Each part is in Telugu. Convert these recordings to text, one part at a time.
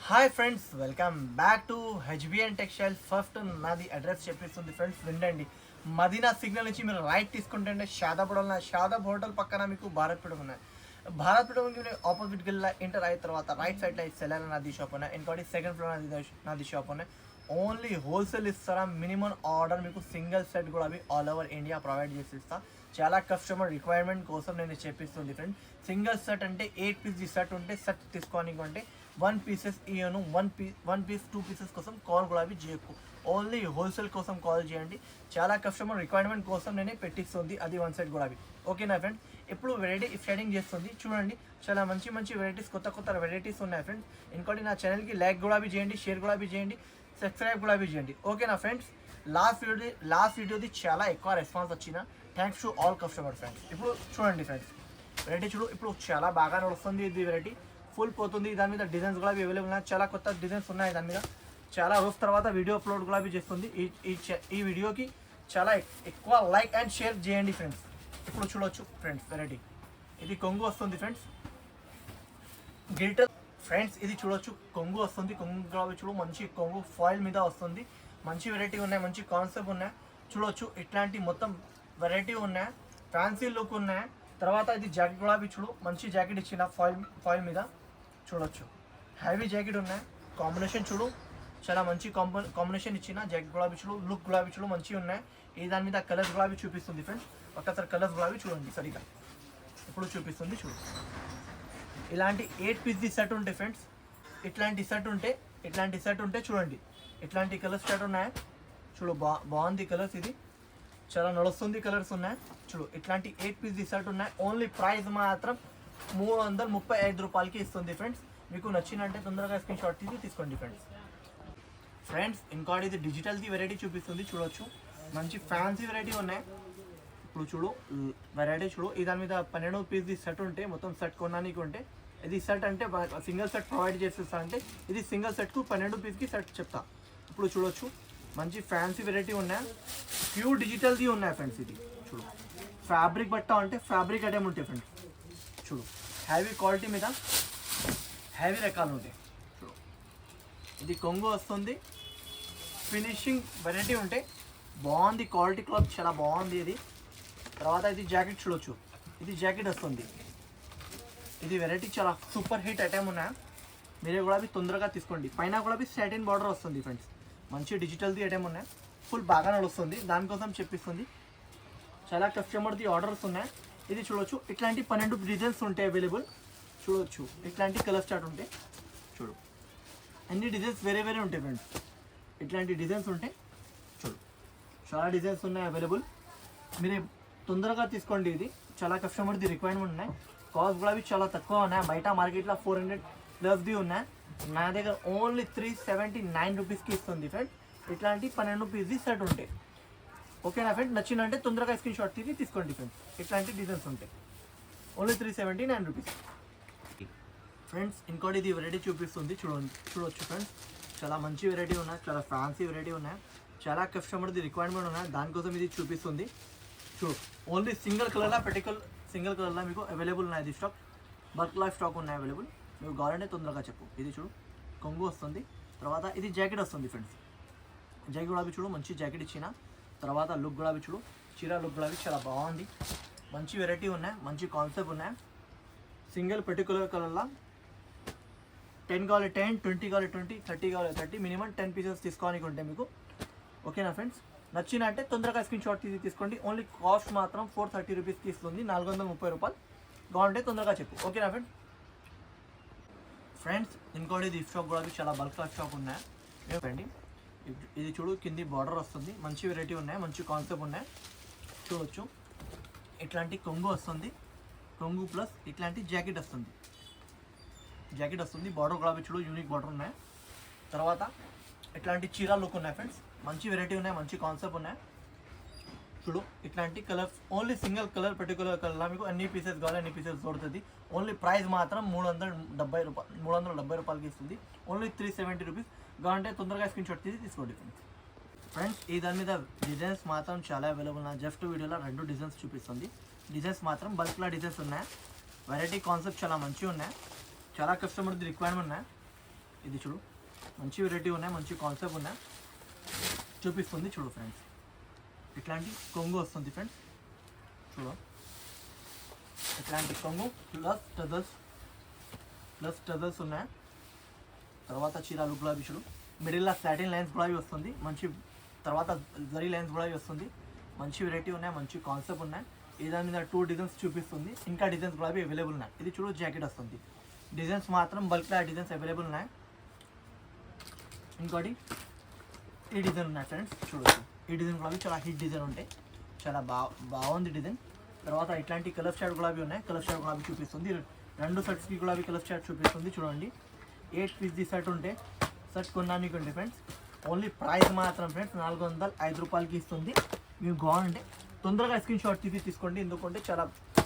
Hi friends, welcome back to HBN textile. First నాది అడ్రస్ చెప్పిస్తుంది ఫ్రెండ్స్, వినండి. మదీనా సిగ్నల్ నుంచి మీరు రైట్ తీసుకుంటే షాదాబ్ హోటల్ పక్కన మీకు భారత్ పీఠం ఉన్నాయి. భారత్ పీఠం ఆపోజిట్ గిల్ల ఎంటర్ అయిన తర్వాత రైట్ సైడ్లో సెలర్ నాది షాప్ ఉన్నాయి. ఇంకోటి సెకండ్ ఫ్లోర్ నాది షాప్ ఉన్నాయి. ఓన్లీ హోల్సేల్ ఇస్తారా. మినిమం ఆర్డర్ మీకు సింగిల్ సెట్ కూడా అవి ఆల్ ఓవర్ ఇండియా ప్రొవైడ్ చేసి ఇస్తా. చాలా కస్టమర్ రిక్వైర్మెంట్ కోసం నేను చెప్పిస్తుంది ఫ్రెండ్. సింగిల్ సెట్ అంటే 8 పీస్ సెట్ ఉంటే సెట్ తీసుకోనికంటే 1 పీసెస్ ఇయ్యను. 1 పీస్ 2 పీసెస్ కోసం కాల్ కూడా అవి చేయకు. ఓన్లీ హోల్సేల్ కోసం కాల్ చేయండి. చాలా కస్టమర్ రిక్వైర్మెంట్ కోసం నేనే పెట్టిస్తుంది అది 1 సెట్ కూడా అవి. ఓకేనా ఫ్రెండ్. ఇప్పుడు వెరైటీ షేడింగ్ చేస్తుంది చూడండి. చాలా మంచి మంచి వెరైటీస్, కొత్త వెరైటీస్ ఉన్నాయి ఫ్రెండ్స్. ఇంకోటి నా ఛానల్కి లైక్ కూడా అవి చేయండి, షేర్ కూడా అవి చేయండి, సబ్స్క్రైబ్ కూడా అవి చేయండి. ఓకేనా ఫ్రెండ్స్. లాస్ట్ వీడియోది చాలా ఎక్కువ రెస్పాన్స్ వచ్చిన. Thanks to all customer friends. ఇప్పుడు చూడండి ఫ్రెండ్స్, వెరైటీ చూడు. ఇప్పుడు చాలా బాగా నడుస్తుంది ఇది వెరైటీ. ఫుల్ పోతుంది. దాని మీద డిజైన్స్ కూడా అవైలబుల్ ఉన్నాయి. చాలా కొత్త డిజైన్స్ ఉన్నాయి దాని మీద. చాలా రోజు తర్వాత వీడియో అప్లోడ్ కూడా చేస్తుంది. ఈ వీడియోకి చాలా ఎక్కువ లైక్ అండ్ షేర్ చేయండి ఫ్రెండ్స్. ఇప్పుడు చూడొచ్చు ఫ్రెండ్స్ వెరైటీ. ఇది కొంగు వస్తుంది ఫ్రెండ్స్, గ్లిటర్ ఫ్రెండ్స్. ఇది చూడొచ్చు కొంగు వస్తుంది. కొంగు కూడా చూడు, మంచి కొంగు ఫాయిల్ మీద వస్తుంది. మంచి వెరైటీ ఉన్నాయి, మంచి కాన్సెప్ట్ ఉన్నాయి. చూడొచ్చు ఇట్లాంటి మొత్తం వెరైటీ ఉన్నాయి, ఫ్యాన్సీ లుక్ ఉన్నాయి. తర్వాత ఇది జాకెట్ కూడా చూడు, మంచి జాకెట్ ఇచ్చిన ఫాయిల్ మీద చూడొచ్చు. హెవీ జాకెట్ ఉన్నాయి. కాంబినేషన్ చూడు, చాలా మంచి కాంబినేషన్ ఇచ్చిన జాకెట్ గులాబీ చూడు, లుక్ గులాబీ చూడు మంచిగా ఉన్నాయి. ఈ దాని మీద కలర్స్ గులాబీ చూపిస్తుంది ఫ్రెండ్స్. ఒక్కసారి కలర్స్ గులాబీ చూడండి సరిగా. ఇప్పుడు చూపిస్తుంది చూడు. ఇలాంటి 8 పీస్ సెట్ ఉంటాయి ఫ్రెండ్స్. ఇట్లాంటి సెట్ ఉంటే చూడండి. ఇట్లాంటి కలర్స్ సెట్ ఉన్నాయి చూడు. బాగుంది కలర్స్. ఇది చాలా నడుస్తుంది. కలర్స్ ఉన్నాయి చూడు. ఇట్లాంటి 8 పీస్ సెట్ ఉన్నాయి. ఓన్లీ ప్రైస్ మాత్రం 335 రూపాయలకి ఇస్తుంది ఫ్రెండ్స్. మీకు నచ్చినంటే తొందరగా స్క్రీన్ షాట్ తీసుకోండి ఫ్రెండ్స్. ఇంకోటి ఇది డిజిటల్ది వెరైటీ చూపిస్తుంది చూడొచ్చు. మంచి ఫ్యాన్సీ వెరైటీ ఉన్నాయి. ఇప్పుడు చూడు వెరైటీ చూడు. ఈ దాని మీద 12 పీస్ సెట్ ఉంటే మొత్తం సెట్ కొనడానికి ఉంటే ఇది సెట్ అంటే సింగిల్ సెట్ ప్రొవైడ్ చేసేస్తా. అంటే ఇది సింగిల్ సెట్కు 12 పీస్కి సెట్ చెప్తా. ఇప్పుడు చూడొచ్చు మంచి ఫ్యాన్సీ వెరైటీ ఉన్నాయి. ప్యూర్ డిజిటల్ది ఉన్నాయి ఫ్రెండ్స్. ఇది చూడు. ఫ్యాబ్రిక్ బట్ట అంటే ఫ్యాబ్రిక్ ఐటమ్ ఉంటాయి ఫ్రెండ్స్. చూడు హెవీ క్వాలిటీ మీద హెవీ రకాలు ఉంటాయి చూడు. ఇది కొంగు వస్తుంది. ఫినిషింగ్ వెరైటీ ఉంటే బాగుంది. క్వాలిటీ క్లాత్ చాలా బాగుంది ఇది. తర్వాత ఇది జాకెట్ చూడొచ్చు. ఇది జాకెట్ వస్తుంది. ఇది వెరైటీ చాలా సూపర్ హిట్ ఐటమ్ ఉన్నాయి. మీరే కూడా అవి తొందరగా తీసుకోండి. పైన కూడా అవి సాటిన్ బార్డర్ వస్తుంది ఫ్రెండ్స్. మంచి డిజిటల్ది ఐటమ్ ఉన్నాయి. ఫుల్ బాగా నడుస్తుంది. దానికోసం చెప్పిస్తుంది. చాలా కస్టమర్ది ఆర్డర్స్ ఉన్నాయి. ఇది చూడొచ్చు. ఇట్లాంటి 12 డిజైన్స్ ఉంటాయి అవైలబుల్. చూడొచ్చు ఇట్లాంటి కలర్ స్టార్ట్ ఉంటాయి చూడు. అన్ని డిజైన్స్ వేరే ఉంటాయి ఫ్రెండ్స్. ఇట్లాంటి డిజైన్స్ ఉంటాయి చూడు. చాలా డిజైన్స్ ఉన్నాయి అవైలబుల్. మీరు తొందరగా తీసుకోండి. ఇది చాలా కస్టమర్ది రిక్వైర్మెంట్ ఉన్నాయి. కాస్ట్ కూడా అవి చాలా తక్కువ ఉన్నాయి. బయట మార్కెట్లో 400 ప్లస్ది ఉన్నాయి. నా దగ్గర ఓన్లీ 379 రూపీస్కి ఇస్తుంది ఫ్రెండ్. ఇట్లాంటి 12 పీస్ది సెట్ ఉంటాయి. ఓకేనా ఫ్రెండ్. నచ్చిందంటే తొందరగా స్క్రీన్ షాట్ తీసుకోండి ఫ్రెండ్స్. ఇట్లాంటి డిజైన్స్ ఉంటాయి. Only 379 rupees friends. ఇంకోటి ఇది వెరైటీ చూపిస్తుంది చూడొచ్చు ఫ్రెండ్స్. చాలా మంచి వెరైటీ ఉన్నాయి. చాలా ఫ్యాన్సీ వెరైటీ ఉన్నాయి. చాలా కస్టమర్ది రిక్వైర్మెంట్ ఉన్నాయి. దానికోసం ఇది చూపిస్తుంది చూడు. ఓన్లీ సింగిల్ కలర్లో మీకు అవైలబుల్ ఉన్నాయి. ఇది స్టాక్ బల్క్లా స్టాక్ ఉన్నాయి అవైలబుల్. మీకు కావాలంటే తొందరగా చెప్పు. ఇది చూడు కొంగు వస్తుంది. తర్వాత ఇది జాకెట్ వస్తుంది ఫ్రెండ్స్. జాకెట్ గులాబీ చూడు, మంచి జాకెట్ ఇచ్చిన. తర్వాత లుక్ గులాబీ చూడు, చీర లుక్ గులాబీ చాలా బాగుంది. మంచి వెరైటీ ఉన్నాయి, మంచి కాన్సెప్ట్ ఉన్నాయి. సింగిల్ పర్టికులర్ కలర్లో 10 కావాలి 10, 20 కావాలి 20, 30 కావాలి 30, మినిమం 10 పీసెస్ తీసుకోవడానికి ఉంటాయి మీకు. ఓకేనా ఫ్రెండ్స్. నచ్చిన అంటే తొందరగా స్క్రీన్ షాట్ తీసుకోండి. ఓన్లీ కాస్ట్ మాత్రం 430 రూపీస్కి ఇస్తుంది. 430 రూపాయలు. కావాలంటే తొందరగా చెప్పు. ఓకేనా ఫ్రెండ్స్. ఇంకోటి ఇది స్టాక్ కూడా చాలా బల్క్ స్టాక్ ఉన్నాయి ఏమండి. ఇది చూడు, కింది బార్డర్ వస్తుంది. మంచి వెరైటీ ఉన్నాయి, మంచి కాన్సెప్ట్ ఉన్నాయి. చూడొచ్చు ఇట్లాంటి కొంగు వస్తుంది. కొంగు ప్లస్ ఇట్లాంటి జాకెట్ వస్తుంది. బార్డర్ కూడా చూడు, యూనిక్ బార్డర్ ఉన్నాయి. తర్వాత ఇట్లాంటి చీర లుక్ ఉన్నాయి ఫ్రెండ్స్. మంచి వెరైటీ ఉన్నాయి, మంచి కాన్సెప్ట్ ఉన్నాయి. చూడు ఇట్లాంటి colours. Only single colour particular కలర్లో మీకు అన్ని పీసెస్ కావాలి అన్ని పీసెస్ దొరుకుతుంది. ఓన్లీ ప్రైస్ మాత్రం 370 రూపాయలకి ఇస్తుంది. Only 370 rupees. కావాలంటే తొందరగా స్క్రీన్ షాట్ తీసుకోండి ఫ్రెండ్స్. ఈ దాని మీద డిజైన్స్ మాత్రం చాలా అవైలబుల్ ఉన్నాయి. జస్ట్ వీడియోలో 2 డిజైన్స్ చూపిస్తుంది. డిజైన్స్ మాత్రం బల్క్లో డిజైన్స్ ఉన్నాయి. వెరైటీ కాన్సెప్ట్ చాలా మంచిగా ఉన్నాయి. చాలా కస్టమర్ది రిక్వైర్మెంట్ ఉన్నాయి. ఇది చూడు మంచి వెరైటీ ఉన్నాయి, మంచి కాన్సెప్ట్ ఉన్నాయి, చూపిస్తుంది చూడు ఫ్రెండ్స్. ఇట్లాంటి కొంగు వస్తుంది ఫ్రెండ్స్, చూడు ఇట్లాంటి కొంగు ప్లస్ టజల్స్ ఉన్నాయి. తర్వాత చీరాలు గులాబీ చూడు, మిడిల్లో సాటిన్ లైన్స్ గులాబీ వస్తుంది, మంచి తర్వాత జరీ లైన్స్ గులాబీ వస్తుంది. మంచి వెరైటీ ఉన్నాయి, మంచి కాన్సెప్ట్ ఉన్నాయి. ఈ దాని మీద 2 డిజైన్స్ చూపిస్తుంది, ఇంకా డిజైన్స్ గులాబీ అవైలబుల్ ఉన్నాయి. ఇది చూడు జాకెట్ వస్తుంది, డిజైన్స్ మాత్రం బల్క్లో డిజైన్స్ అవైలబుల్ ఉన్నాయి. ఇంకోటి ఈ డిజైన్ ఉన్నాయి ఫ్రెండ్స్, చూడొచ్చు ఈ డిజైన్ గులాబీ చాలా హిట్ డిజైన్ ఉంటాయి, చాలా బాగుంది డిజైన్. తర్వాత ఇట్లాంటి కలర్ షార్ట్ గులాబీ ఉన్నాయి, కలర్ షార్ట్ గులాబీ చూపిస్తుంది. 2 సెట్స్కి గులాబీ కలర్ షార్ట్ చూపిస్తుంది చూడండి. 8 పీస్ సెట్ ఉంటే సెట్ కొన్నానికి ఉంది ఫ్రెండ్స్. ఓన్లీ ప్రైస్ మాత్రం ఫ్రెండ్స్ 405 రూపాయలకి ఇస్తుంది. మీకు బాగుంటే తొందరగా స్క్రీన్ షాట్ తీసుకోండి, ఎందుకంటే చాలా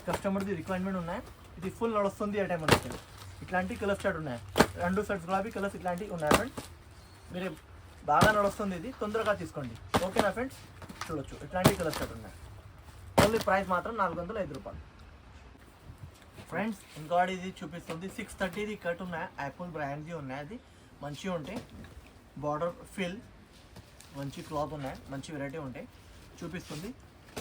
కస్టమర్ది రిక్వైర్మెంట్ ఉన్నాయి. ఇది ఫుల్ నడుస్తుంది ఏ టైం ఉంటుంది. ఇట్లాంటి కలర్ షార్ట్ ఉన్నాయి, 2 సెట్స్ గులాబీ కలర్స్ ఇట్లాంటివి ఉన్నాయి ఫ్రెండ్స్. మీరు బాగా నడుస్తుంది, ఇది తొందరగా తీసుకోండి ఓకేనా ఫ్రెండ్స్. చూడొచ్చు ఇట్లాంటి కలర్ షార్ట్ ఉన్నాయి, ఓన్లీ ప్రైస్ మాత్రం 405 రూపాయలు ఫ్రెండ్స్. ఇంకోటి ఇది చూపిస్తుంది 630ది కట్ ఉన్నాయి, యాపిల్ బ్రాండ్ది ఉన్నాయి. అది మంచిగా ఉంటాయి, బార్డర్ ఫిల్ మంచి క్లాత్ ఉన్నాయి, మంచి వెరైటీ ఉంటాయి చూపిస్తుంది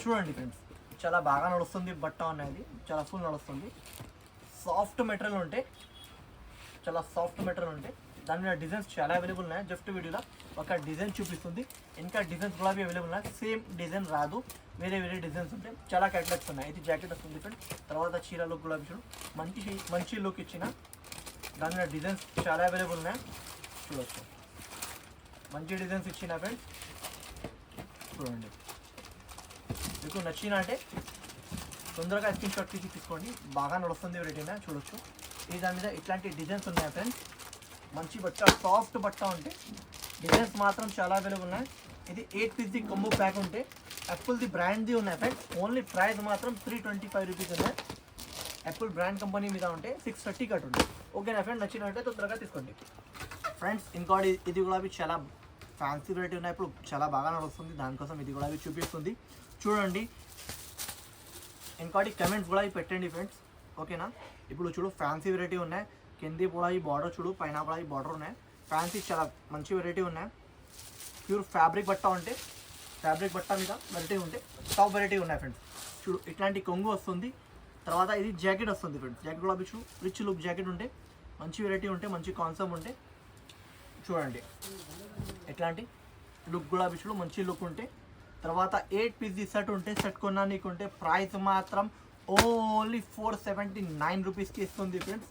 చూడండి ఫ్రెండ్స్. చాలా బాగా నడుస్తుంది బట్ట అనేది, చాలా ఫుల్ నడుస్తుంది. సాఫ్ట్ మెటీరియల్ ఉంటాయి, చాలా సాఫ్ట్ మెటీరియల్ ఉంటాయి. దాని మీద డిజైన్స్ చాలా అవైలబుల్ ఉన్నాయి. జస్ట్ వీడియోలో ఒక డిజైన్ చూపిస్తుంది, ఇంకా డిజైన్స్ గులాబీ అవైలబుల్ ఉన్నాయి. సేమ్ డిజైన్ రాదు, వేరే డిజైన్స్ ఉంటాయి. చాలా క్యాటలాగ్స్ ఉన్నాయి. ఇది జాకెట్ వస్తుంది ఫ్రెండ్స్. తర్వాత చీరలు గులాబీ చూడు, మంచి లుక్ ఇచ్చిన దాని మీద డిజైన్స్ చాలా అవైలబుల్ ఉన్నాయి. చూడవచ్చు మంచి డిజైన్స్ ఇచ్చిన ఫ్రెండ్స్, చూడండి. మీకు నచ్చిన అంటే తొందరగా స్క్రీన్ షాట్ తీసుకోండి, బాగా నడుస్తుంది వెరైటీనా చూడొచ్చు. ఈ దాని మీద ఇట్లాంటి డిజైన్స్ ఉన్నాయి ఫ్రెండ్స్. మంచి బట్ట, సాఫ్ట్ బట్ట ఉంటే డిజైన్స్ మాత్రం చాలా అవైలబుల్ ఉన్నాయి. ఇది 8 పీస్ది కంబో ప్యాక్ ఉంటే యాపిల్ది బ్రాండ్ది ఉన్నాయి ఫ్రెండ్స్. ఓన్లీ ప్రైస్ మాత్రం 325 రూపీస్ ఉన్నాయి. యాపిల్ బ్రాండ్ కంపెనీ మీద ఉంటే 630 కట్ ఉంటుంది ఓకేనా ఫ్రెండ్. నచ్చినట్టే తొందరగా తీసుకోండి ఫ్రెండ్స్. ఇంకోటి ఇది కూడా చాలా ఫ్యాన్సీ వెరైటీ ఉన్నాయి, ఇప్పుడు చాలా బాగా నడుస్తుంది, దానికోసం ఇది కూడా చూపిస్తుంది చూడండి. ఇంకోటి కమెంట్స్ కూడా పెట్టండి ఫ్రెండ్స్ ఓకేనా. ఇప్పుడు చూడు ఫ్యాన్సీ వెరైటీ ఉన్నాయి, కింది కూడా ఈ బార్డర్ చూడు, పైన కూడా ఈ బార్డర్ ఉన్నాయి. ఫ్యాన్సీ చాలా మంచి వెరైటీ ఉన్నాయి. ప్యూర్ ఫ్యాబ్రిక్ బట్ట ఉంటే, ఫ్యాబ్రిక్ బట్ట మీద వెరైటీ ఉంటే టాప్ వెరైటీ ఉన్నాయి ఫ్రెండ్స్. చూడు ఇట్లాంటి కొంగు వస్తుంది. తర్వాత ఇది జాకెట్ వస్తుంది ఫ్రెండ్స్, జాకెట్ కూడా చూడు రిచ్ లుక్ జాకెట్ ఉంటే, మంచి వెరైటీ ఉంటే, మంచి కాన్సెప్ట్ ఉంటే చూడండి. ఇట్లాంటి లుక్ కూడా చూడు మంచి లుక్ ఉంటే. తర్వాత 8 పీస్ సెట్ ఉంటే, సెట్ కొన్నా నీకు ఉంటే ప్రైస్ మాత్రం ఓన్లీ 479 రూపీస్కి ఇస్తుంది ఫ్రెండ్స్.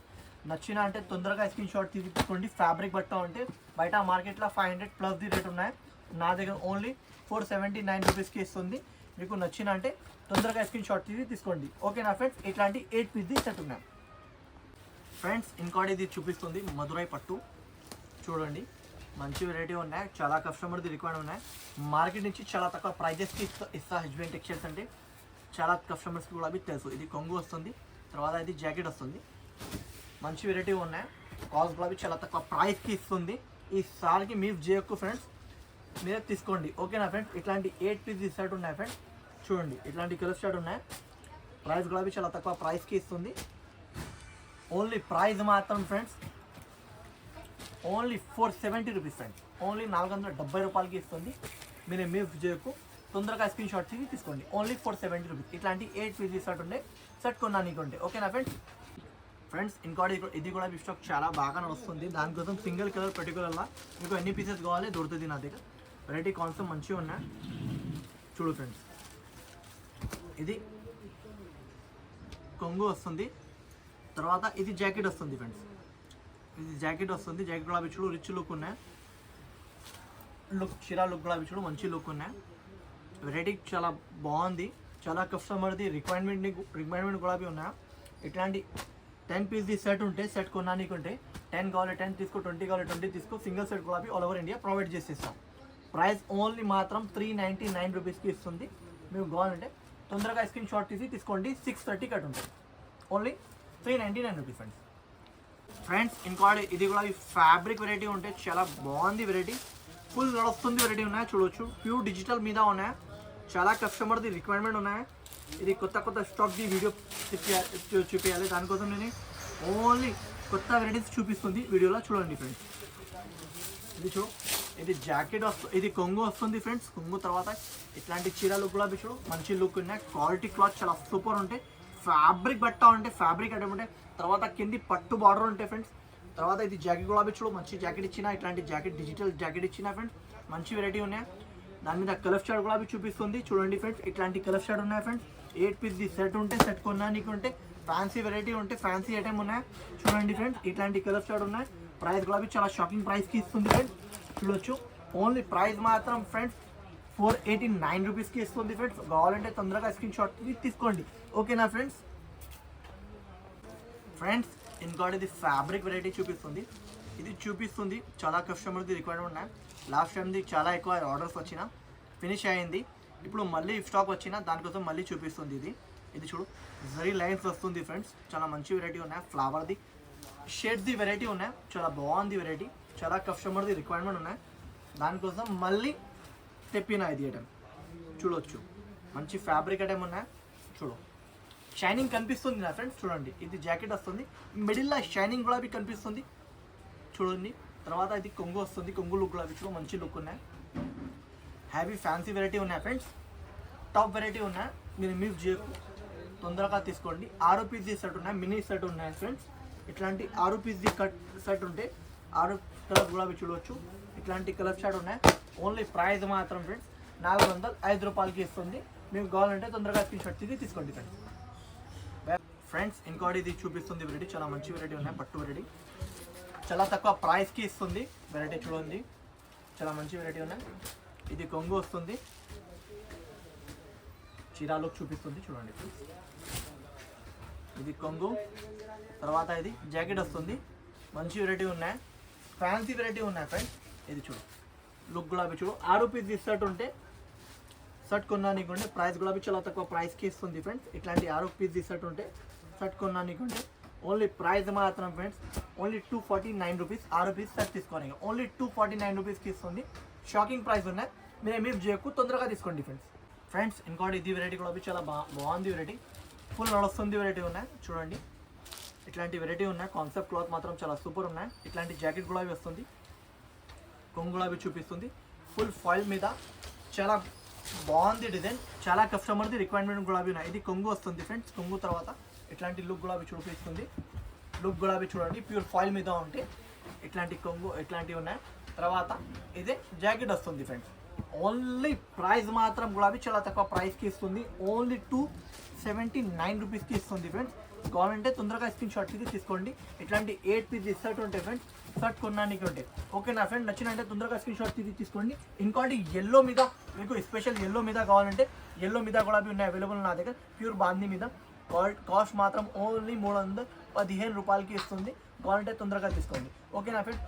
నచ్చిన అంటే తొందరగా స్క్రీన్ షాట్ తీసుకోండి. ఫ్యాబ్రిక్ బట్ట ఉంటే బయట మార్కెట్లో 500 ప్లస్ ది రేట్ ఉన్నాయి, నా దగ్గర ఓన్లీ 479 రూపీస్కి ఇస్తుంది. మీకు నచ్చిన అంటే తొందరగా స్క్రీన్ షాట్ తీసుకోండి ఓకేనా ఫ్రెండ్స్. ఇట్లాంటి 8 పీస్ది సెట్ ఉన్నాయి ఫ్రెండ్స్. ఇంకోటి ఇది చూపిస్తుంది మధురై పట్టు చూడండి, మంచి వెరైటీ ఉన్నాయి, చాలా కస్టమర్ది రిక్వైర్డ్ ఉన్నాయి. మార్కెట్ నుంచి చాలా తక్కువ ప్రైజెస్కి ఇస్తా హెచ్బిఎన్ టెక్స్టైల్స్ అంటే చాలా కస్టమర్స్కి కూడా అవి తెలుసు. ఇది కొంగు వస్తుంది, తర్వాత ఇది జాకెట్ వస్తుంది, మంచి వెరైటీ ఉన్నాయి. కాస్ట్ కూడా చాలా తక్కువ ప్రైస్కి ఇస్తుంది. ఈ సార్కి మీరు చేయకు ఫ్రెండ్స్, మీరే తీసుకోండి ఓకేనా ఫ్రెండ్స్. ఇట్లాంటి 8 పీస్ సెట్ ఉన్నాయి ఫ్రెండ్స్, చూడండి ఇట్లాంటి కలర్ షర్ట్ ఉన్నాయి. ప్రైస్ కూడా చాలా తక్కువ ప్రైస్కి ఇస్తుంది. ఓన్లీ ప్రైస్ మాత్రం friends only 470 rupees friends, only 470 రూపాయలకి ఇస్తుంది. మీరు మిస్ చేయకు, తొందరగా స్క్రీన్ షాట్ తీసుకోండి. Only 470 rupees. ఇట్లాంటి 8 పీస్ సెట్ ఉండే సెట్ కొన్నా నీకు ఉంటే ఓకేనా ఫ్రెండ్స్. ఇంకోటి ఇది కూడా మీ స్టాక్ చాలా బాగా నడుస్తుంది, దానికోసం సింగిల్ కలర్ పర్టికులర్గా మీకు ఎన్ని పీసెస్ కావాలి దొరుకుతుంది నా దగ్గర. వెరైటీ కాన్సెప్ట్ మంచిగా ఉన్నాయి చూడు ఫ్రెండ్స్. ఇది కొంగు వస్తుంది, తర్వాత ఇది జాకెట్ వస్తుంది ఫ్రెండ్స్. ఇది జాకెట్ వస్తుంది, జాకెట్ కూడా చూడు రిచ్ లుక్ ఉన్నాయి, లుక్ చీరా లుక్ కూడా చూడు మంచి లుక్ ఉన్నాయి. వెరైటీ చాలా బాగుంది, చాలా కస్టమర్ది రిక్వైర్మెంట్ కూడా ఉన్నాయి. ఇట్లాంటి 10 పీస్ది సెట్ ఉంటే సెట్ కొన్నా నీకుంటే 10 కావాలి 10 తీసుకో, 20 కావాలి 20 తీసుకో. సింగిల్ సెట్ కూడా ఆల్ ఓవర్ ఇండియా ప్రొవైడ్ చేసేస్తాం. ప్రైస్ ఓన్లీ మాత్రం 399 రూపీస్కి ఇస్తుంది. మీకు కావాలంటే తొందరగా స్క్రీన్ షాట్ తీసుకోండి. 630 కట్ ఉంటుంది, ఓన్లీ 399 రూపీస్ ఫ్రెండ్స్. ఇంకోటి ఇది కూడా ఫ్యాబ్రిక్ వెరైటీ ఉంటే చాలా బాగుంది వెరైటీ, ఫుల్ నడుస్తుంది వెరైటీ ఉన్నాయి చూడవచ్చు. ప్యూర్ డిజిటల్ మీద ఉన్నాయి, చాలా కస్టమర్ది రిక్వైర్మెంట్ ఉన్నాయి. ఇది కొత్త స్టాక్ది వీడియో చూపించాలి, దానికోసం నేను ఓన్లీ కొత్త వెరైటీస్ చూపిస్తుంది వీడియోలో చూడండి ఫ్రెండ్స్. ఇది చూడు, ఇది జాకెట్ వస్తుంది, ఇది కొంగు వస్తుంది ఫ్రెండ్స్. కొంగు తర్వాత ఇట్లాంటి చీరలు గులాబీ చూడు, మంచి లుక్ ఉన్నాయి. క్వాలిటీ క్లాత్ చాలా సూపర్ ఉంటాయి. ఫ్యాబ్రిక్ బట్ట ఉంటాయి, ఫ్యాబ్రిక్ ఐటమ్ ఉంటాయి. తర్వాత కింది పట్టు బార్డర్ ఉంటాయి ఫ్రెండ్స్. తర్వాత ఇది జాకెట్ గులాబీ చూడు, మంచి జాకెట్ ఇచ్చిన, ఇట్లాంటి జాకెట్ డిజిటల్ జాకెట్ ఇచ్చిన ఫ్రెండ్స్. మంచి వెరైటీ ఉన్నాయి. దాని మీద కలర్ షాడ్ గులాబీ చూపిస్తుంది చూడండి ఫ్రెండ్స్. ఇట్లాంటి కలర్ షాడ్ ఉన్నాయి ఫ్రెండ్స్. 8 పీస్ సెట్ ఉంటే సెట్ కొనడానికి ఉంటే, ఫ్యాన్సీ వెరైటీ ఉంటే ఫ్యాన్సీ ఐటమ్ ఉన్నాయి చూడండి ఫ్రెండ్స్. ఇట్లాంటి కలర్ షాడ్ ఉన్నాయి. ప్రైస్ గులాబీ చాలా షాకింగ్ ప్రైస్కి ఇస్తుంది ఫ్రెండ్స్. చూడొచ్చు, ఓన్లీ ప్రైస్ మాత్రం ఫ్రెండ్స్ 489 రూపీస్కి ఇస్తుంది ఫ్రెండ్స్. కావాలంటే తొందరగా స్క్రీన్ షాట్ తీసుకోండి, ఓకేనా ఫ్రెండ్స్. ఫ్రెండ్స్ ఇంకోటి ఇది ఫ్యాబ్రిక్ వెరైటీ చూపిస్తుంది. ఇది చూపిస్తుంది చాలా కస్టమర్ది రిక్వైర్మెంట్ ఉన్నాయి. లాస్ట్ టైంది చాలా ఎక్కువ ఆర్డర్స్ వచ్చిన ఫినిష్ అయ్యింది. ఇప్పుడు మళ్ళీ స్టాక్ వచ్చిన దానికోసం మళ్ళీ చూపిస్తుంది. ఇది చూడు, జరీ లైన్స్ వస్తుంది ఫ్రెండ్స్. చాలా మంచి వెరైటీ ఉన్నాయి. ఫ్లవర్ది షేడ్ది వెరైటీ ఉన్నాయి. చాలా బాగుంది వెరైటీ. చాలా కస్టమర్ది రిక్వైర్మెంట్ ఉన్నాయి. దానికోసం మళ్ళీ తెప్పిన ఇది ఐటమ్ చూడొచ్చు. మంచి ఫ్యాబ్రిక్ ఐటమ్ ఉన్నాయి. చూడు, షైనింగ్ కనిపిస్తుంది నా ఫ్రెండ్స్. చూడండి, ఇది జాకెట్ వస్తుంది, మిడిల్లో షైనింగ్ గులాబీ కనిపిస్తుంది చూడండి. తర్వాత ఇది కొంగు వస్తుంది, కొంగు లుక్ గులాబీ చూడు, మంచి లుక్ ఉన్నాయి. హ్యావీ ఫ్యాన్సీ వెరైటీ ఉన్నాయి ఫ్రెండ్స్. టాప్ వెరైటీ ఉన్నాయి. మీరు మిస్ చేయకు, తొందరగా తీసుకోండి. 6 పీస్ సెట్ ఉన్నాయి, మినీ సెట్ ఉన్నాయి ఫ్రెండ్స్. ఇట్లాంటి 6 పీస్ కట్ సెట్ ఉంటే 6 కలర్ గులాబీ చూడవచ్చు. ఇట్లాంటి కలర్ షాట్ ఉన్నాయి. ఓన్లీ ప్రైస్ మాత్రం ఫ్రెండ్స్ 405 రూపాయలకి ఇస్తుంది. మీకు కావాలంటే తొందరగా స్క్రీన్ షాట్ తీసుకోండి ఫ్రెండ్స్. ఫ్రెండ్స్ ఇంకోటి ఇది చూపిస్తుంది వెరైటీ. చాలా మంచి వెరైటీ ఉన్నాయి, పట్టు వెరైటీ. చాలా తక్కువ ప్రైస్కి ఇస్తుంది వెరైటీ చూడండి. చాలా మంచి వెరైటీ ఉన్నాయి. ఇది కొంగు వస్తుంది, చీరాలోకి చూపిస్తుంది చూడండి. ఇది కొంగు, తర్వాత ఇది జాకెట్ వస్తుంది. మంచి వెరైటీ ఉన్నాయి, ఫ్యాన్సీ వెరైటీ ఉన్నాయి ఫ్రెండ్స్. ఇది చూడు, లుక్ గులాబీ చూడు. 6 పీస్ షర్ట్ ఉంటే షర్ట్ కొనడానికి ఉంటే ప్రైస్ గులాబీ చాలా తక్కువ ప్రైస్కి ఇస్తుంది ఫ్రెండ్స్. ఇట్లాంటి 6 పీస్ షర్ట్ ఉంటే షర్ట్ కొనడానికి ఉంటే ఓన్లీ ప్రైస్ మాత్రం friends only 249 rupees. 6 piece shirt తీసుకోవాలి, ఓన్లీ 249 రూపీస్కి ఇస్తుంది. షాకింగ్ ప్రైస్ ఉన్నాయి. మీరు ఏమీ చేయకు, తొందరగా తీసుకోండి ఫ్రెండ్స్. ఫ్రెండ్స్ ఇంకోటి ఇది వెరైటీ కూడా చాలా బాగుంది వెరైటీ. ఫుల్ నడుస్తుంది వెరైటీ ఉన్నాయి చూడండి. ఇట్లాంటి వెరైటీ ఉన్నాయి. కాన్సెప్ట్ క్లాత్ మాత్రం చాలా సూపర్ ఉన్నాయి. ఇట్లాంటి జాకెట్ గులాబీ వస్తుంది, కొంగు గులాబీ చూపిస్తుంది. ఫుల్ ఫాయిల్ మీద చాలా బాగుంది డిజైన్. చాలా కస్టమర్ది రిక్వైర్మెంట్ గులాబీ ఉన్నాయి. ఇది కొంగు వస్తుంది ఫ్రెండ్స్. కొంగు తర్వాత ఇట్లాంటి లుక్ గులాబీ చూపిస్తుంది. లుక్ గులాబీ చూడండి, ప్యూర్ ఫాయిల్ మీద ఉంటే ఇట్లాంటి కొంగు ఇట్లాంటివి ఉన్నాయి. తర్వాత ఇదే జాకెట్ వస్తుంది ఫ్రెండ్స్. ఓన్లీ ప్రైస్ మాత్రం గులాబీ చాలా తక్కువ ప్రైస్కి ఇస్తుంది. ఓన్లీ 279 రూపీస్కి ఇస్తుంది ఫ్రెండ్స్. కావాలంటే తొందరగా స్క్రీన్ షాట్ తీసుకోండి. ఇట్లాంటి 8 పీస్ షర్ట్ ఉంటాయి ఫ్రెండ్స్. షర్ట్ కొనడానికి ఉంటాయి, ఓకే నా ఫ్రెండ్. నచ్చినంటే తొందరగా స్క్రీన్ షాట్ తీసుకోండి. ఇంకోటి ఎల్లో మీద, మీకు స్పెషల్ ఎల్లో మీద కావాలంటే ఎల్లో మీద గులాబీ ఉన్నాయి అవైలబుల్ నా దగ్గర. ప్యూర్ బాందీ మీద కాస్ట్ మాత్రం ఓన్లీ 315 రూపాయలకి ఇస్తుంది. కావాలంటే తొందరగా తీసుకోండి, ఓకే నా ఫ్రెండ్.